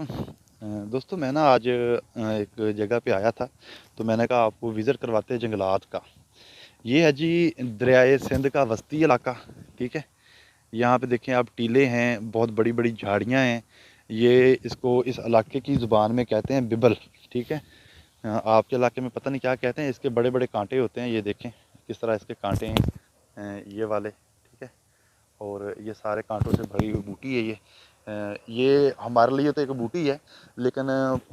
علیکم। दोस्तों मैं ना आज एक जगह पे आया था, तो मैंने कहा आपको विज़िट करवाते हैं जंगलात का। ये है जी दरियाए सिंध का वस्ती इलाका। ठीक है, यहाँ पे देखें आप टीले हैं, बहुत बड़ी बड़ी झाड़ियाँ हैं। ये इसको इस इलाके की ज़ुबान में कहते हैं बिबल। ठीक है, आपके इलाके में पता नहीं क्या कहते हैं। इसके बड़े बड़े कांटे होते हैं, ये देखें किस तरह इसके कांटे हैं, ये वाले। ठीक है, और ये सारे कांटों से भरी हुई बूटी है ये। ये हमारे लिए तो एक बूटी है, लेकिन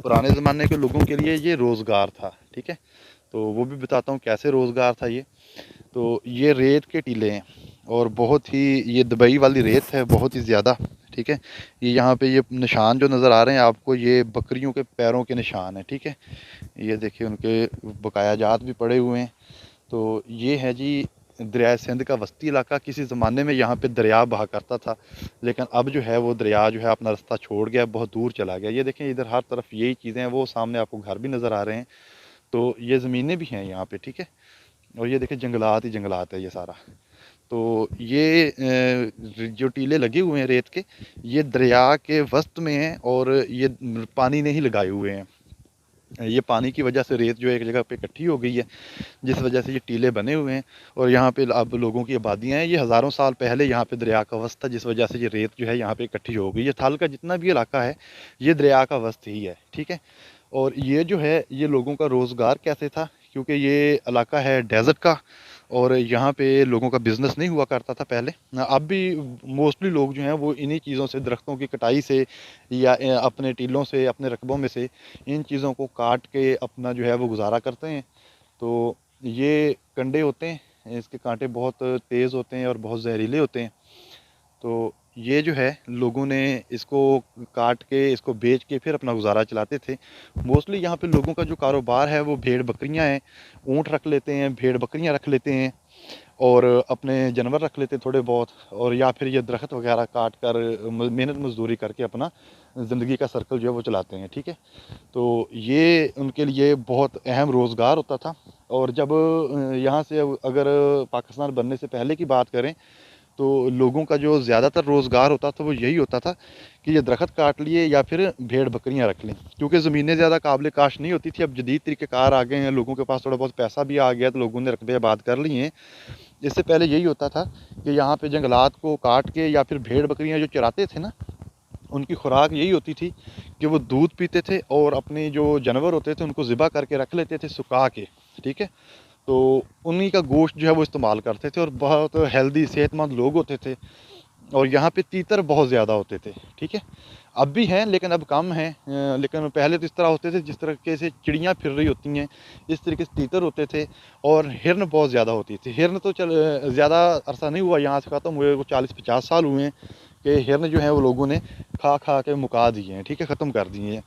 पुराने ज़माने के लोगों के लिए ये रोज़गार था। ठीक है, तो वो भी बताता हूँ कैसे रोज़गार था ये। तो ये रेत के टीले हैं, और बहुत ही ये दुबई वाली रेत है, बहुत ही ज़्यादा। ठीक है, ये यहाँ पे ये निशान जो नज़र आ रहे हैं आपको, ये बकरियों के पैरों के निशान हैं। ठीक है, ये देखिए उनके बकाया जात भी पड़े हुए हैं। तो ये है जी दरिया सिंध का वस्ती इलाका। किसी ज़माने में यहाँ पे दरिया बहा करता था, लेकिन अब जो है वो दरिया जो है अपना रास्ता छोड़ गया, बहुत दूर चला गया। ये देखें इधर हर तरफ यही चीज़ें हैं, वो सामने आपको घर भी नज़र आ रहे हैं। तो ये ज़मीनें भी हैं यहाँ पे। ठीक है, और ये देखें जंगलात ही जंगलात है ये सारा। तो ये जो टीले लगे हुए हैं रेत के, ये दरिया के वस्त में हैं, और ये पानी नहीं लगाए हुए हैं। ये पानी की वजह से रेत जो एक जगह पे इकट्ठी हो गई है, जिस वजह से ये टीले बने हुए हैं। और यहाँ पे अब लोगों की आबादियाँ हैं। ये हज़ारों साल पहले यहाँ पे दरिया का वस्त था, जिस वजह से ये रेत जो है यहाँ पे इकट्ठी हो गई है। थल का जितना भी इलाका है, ये दरिया का वस्त ही है। ठीक है, और ये जो है ये लोगों का रोज़गार कैसे था, क्योंकि ये इलाका है डेजर्ट का, और यहाँ पे लोगों का बिज़नेस नहीं हुआ करता था पहले। अब भी मोस्टली लोग जो हैं वो इन्हीं चीज़ों से, दरख्तों की कटाई से या अपने टीलों से, अपने रकबों में से इन चीज़ों को काट के अपना जो है वो गुजारा करते हैं। तो ये कंडे होते हैं, इसके कांटे बहुत तेज़ होते हैं और बहुत जहरीले होते हैं। तो ये जो है लोगों ने इसको काट के, इसको बेच के फिर अपना गुजारा चलाते थे। मोस्टली यहाँ पे लोगों का जो कारोबार है वो भेड़ बकरियाँ हैं। ऊँट रख लेते हैं, भेड़ बकरियाँ रख लेते हैं, और अपने जानवर रख लेते थोड़े बहुत, और या फिर ये दरख्त वगैरह काट कर मेहनत मजदूरी करके अपना ज़िंदगी का सर्कल जो है वो चलाते हैं। ठीक है, तो ये उनके लिए बहुत अहम रोज़गार होता था। और जब यहाँ से अगर पाकिस्तान बनने से पहले की बात करें, तो लोगों का जो ज़्यादातर रोज़गार होता था वो यही होता था कि ये दरख्त काट लिए या फिर भेड़ बकरियां रख लें, क्योंकि ज़मीनें ज़्यादा काबिल काश नहीं होती थी। अब जदीद तरीक़ेकार आ गए हैं, लोगों के पास थोड़ा बहुत पैसा भी आ गया, तो लोगों ने रकबे आबाद कर लिए हैं। इससे पहले यही होता था कि यहाँ पे जंगलात को काट के या फिर भेड़ बकरियां जो चराते थे ना, उनकी खुराक यही होती थी कि वो दूध पीते थे, और अपने जो जानवर होते थे उनको ज़िबा करके रख लेते थे सुखा के। ठीक है, तो उन्हीं का गोश्त जो है वो इस्तेमाल करते थे, और बहुत हेल्दी सेहतमंद लोग होते थे। और यहाँ पे तीतर बहुत ज़्यादा होते थे। ठीक है, अब भी हैं लेकिन अब कम हैं। लेकिन पहले तो इस तरह होते थे जिस तरीके से चिड़ियाँ फिर रही होती हैं, इस तरीके से तीतर होते थे। और हिरन बहुत ज़्यादा होती थी। हिरन तो चल ज़्यादा अरसा नहीं हुआ यहाँ से ख़त्म हुए, वो 40-50 साल हुए हैं कि हिरन जो है वो लोगों ने खा खा के मुका दिए हैं। ठीक है, ख़त्म कर दिए हैं।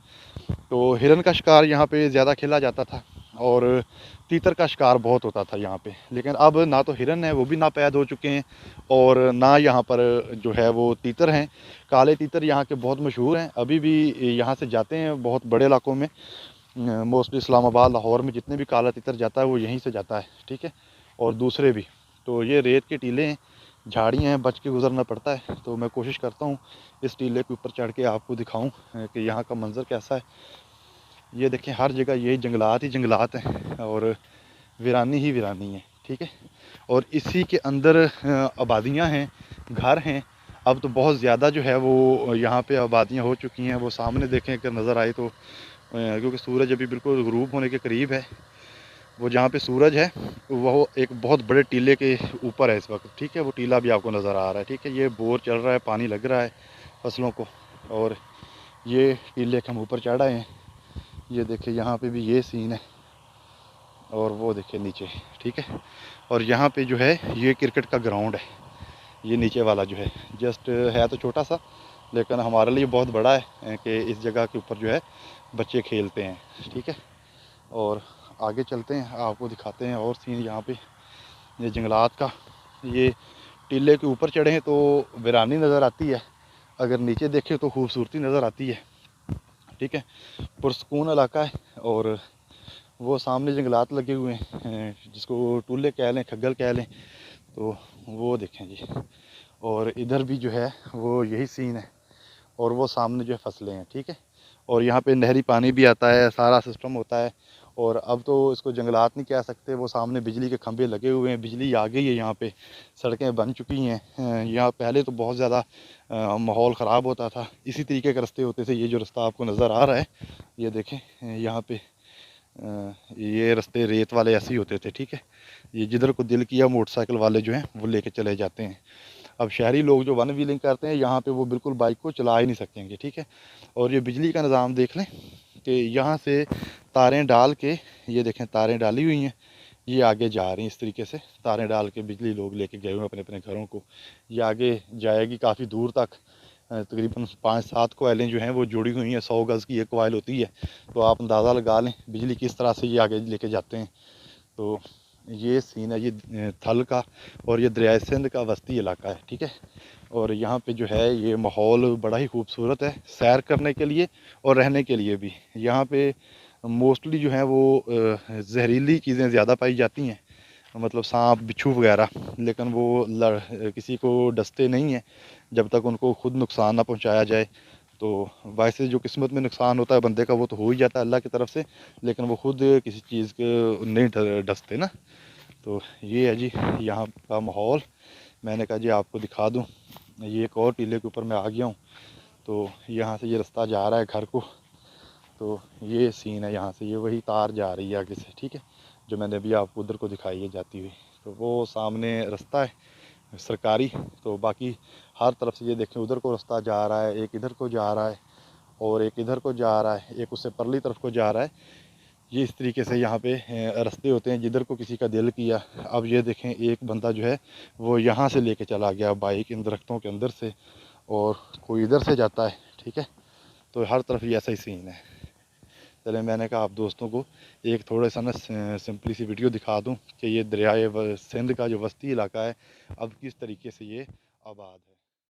तो हिरन का शिकार यहाँ पे ज़्यादा खेला जाता था, और तीतर का शिकार बहुत होता था यहाँ पे। लेकिन अब ना तो हिरन है, वो भी नापैद हो चुके हैं, और ना यहाँ पर जो है वो तीतर हैं। काले तीतर यहाँ के बहुत मशहूर हैं, अभी भी यहाँ से जाते हैं बहुत बड़े इलाकों में। मोस्टली इस्लामाबाद, लाहौर में जितने भी काला तीतर जाता है वो यहीं से जाता है। ठीक है, और दूसरे भी। तो ये रेत के टीले हैं, झाड़ियाँ हैं, बच के गुजरना पड़ता है। तो मैं कोशिश करता हूँ इस टीले के ऊपर चढ़ के आपको दिखाऊँ कि यहाँ का मंजर कैसा है। ये देखें हर जगह ये जंगलात ही जंगलात हैं, और वीरानी ही वीरानी है। ठीक है, और इसी के अंदर आबादियाँ हैं, घर हैं। अब तो बहुत ज़्यादा जो है वो यहाँ पे आबादियाँ हो चुकी हैं। वो सामने देखें अगर नज़र आए तो, क्योंकि सूरज अभी बिल्कुल ग़ुरूब होने के करीब है। वो जहाँ पे सूरज है वो एक बहुत बड़े टीले के ऊपर है इस वक्त। ठीक है, वो टीला भी आपको नज़र आ रहा है। ठीक है, ये बोर चल रहा है, पानी लग रहा है फसलों को, और ये टीले के हम ऊपर चढ़ आए हैं। ये देखिए यहाँ पे भी ये सीन है, और वो देखिए नीचे। ठीक है, और यहाँ पे जो है ये क्रिकेट का ग्राउंड है। ये नीचे वाला जो है जस्ट है तो छोटा सा, लेकिन हमारे लिए बहुत बड़ा है कि इस जगह के ऊपर जो है बच्चे खेलते हैं। ठीक है, और आगे चलते हैं, आपको दिखाते हैं और सीन यहाँ पे ये जंगलात का। ये टीले के ऊपर चढ़े हैं तो वीरानी नज़र आती है, अगर नीचे देखें तो खूबसूरती नज़र आती है। ठीक है, पुरसकून इलाका है, और वो सामने जंगलात लगे हुए हैं, जिसको टूले कह लें, खग्गल कह लें। तो वो देखें जी, और इधर भी जो है वो यही सीन है, और वो सामने जो है फसलें हैं। ठीक है, اور یہاں پہ نہری پانی بھی آتا ہے، سارا سسٹم ہوتا ہے۔ اور اب تو اس کو جنگلات نہیں کہہ سکتے، وہ سامنے بجلی کے کھمبے لگے ہوئے ہیں، بجلی آ گئی ہے یہاں پہ، سڑکیں بن چکی ہیں۔ یہاں پہلے تو بہت زیادہ ماحول خراب ہوتا تھا، اسی طریقے کے رستے ہوتے تھے۔ یہ جو رستہ آپ کو نظر آ رہا ہے، یہ دیکھیں یہاں پہ یہ رستے ریت والے ایسے ہی ہوتے تھے، ٹھیک ہے۔ یہ جدھر کو دل کیا موٹر سائیکل والے جو ہیں وہ لے کے چلے جاتے ہیں۔ اب شہری لوگ جو ون ویلنگ کرتے ہیں یہاں پہ وہ بالکل بائک کو چلا ہی نہیں سکیں گے، ٹھیک ہے۔ اور یہ بجلی کا نظام دیکھ لیں کہ یہاں سے تاریں ڈال کے، یہ دیکھیں تاریں ڈالی ہوئی ہیں، یہ آگے جا رہی ہیں اس طریقے سے، تاریں ڈال کے بجلی لوگ لے کے گئے ہوئے اپنے اپنے گھروں کو۔ یہ آگے جائے گی کافی دور تک، تقریباً 5-7 کوائلیں جو ہیں وہ جڑی ہوئی ہیں، 100 گز کی ایک کوائل ہوتی ہے، تو آپ اندازہ لگا لیں بجلی کس طرح سے یہ آگے لے کے جاتے ہیں۔ تو یہ سین ہے یہ تھل کا، اور یہ دریائے سندھ کا وسطی علاقہ ہے، ٹھیک ہے۔ اور یہاں پہ جو ہے یہ ماحول بڑا ہی خوبصورت ہے سیر کرنے کے لیے اور رہنے کے لیے بھی۔ یہاں پہ موسٹلی جو ہیں وہ زہریلی چیزیں زیادہ پائی جاتی ہیں، مطلب سانپ بچھو وغیرہ، لیکن وہ کسی کو ڈستے نہیں ہیں جب تک ان کو خود نقصان نہ پہنچایا جائے۔ تو ویسے جو قسمت میں نقصان ہوتا ہے بندے کا وہ تو ہو ہی جاتا ہے اللہ کی طرف سے، لیکن وہ خود کسی چیز کو نہیں ڈستے نا۔ تو یہ ہے جی یہاں کا ماحول، میں نے کہا جی آپ کو دکھا دوں۔ یہ ایک اور ٹیلے کے اوپر میں آ گیا ہوں، تو یہاں سے یہ رستہ جا رہا ہے گھر کو۔ تو یہ سین ہے یہاں سے، یہ وہی تار جا رہی ہے آگے سے، ٹھیک ہے، جو میں نے ابھی آپ کو ادھر کو دکھائی ہے جاتی ہوئی۔ تو وہ سامنے رستہ ہے سرکاری، تو باقی ہر طرف سے یہ دیکھیں ادھر کو رستہ جا رہا ہے، ایک ادھر کو جا رہا ہے، اور ایک ادھر کو جا رہا ہے، ایک اس سے پرلی طرف کو جا رہا ہے۔ یہ اس طریقے سے یہاں پہ رستے ہوتے ہیں جدھر کو کسی کا دل کیا۔ اب یہ دیکھیں ایک بندہ جو ہے وہ یہاں سے لے کے چلا گیا بائک ان درختوں کے اندر سے، اور کوئی ادھر سے جاتا ہے، ٹھیک ہے۔ تو ہر طرف یہ ایسا ہی سین ہے۔ چلے میں نے کہا آپ دوستوں کو ایک تھوڑا سا نا سمپلی سی ویڈیو دکھا دوں کہ یہ دریائے سندھ کا جو وسطی علاقہ ہے اب کس طریقے سے یہ آباد ہے۔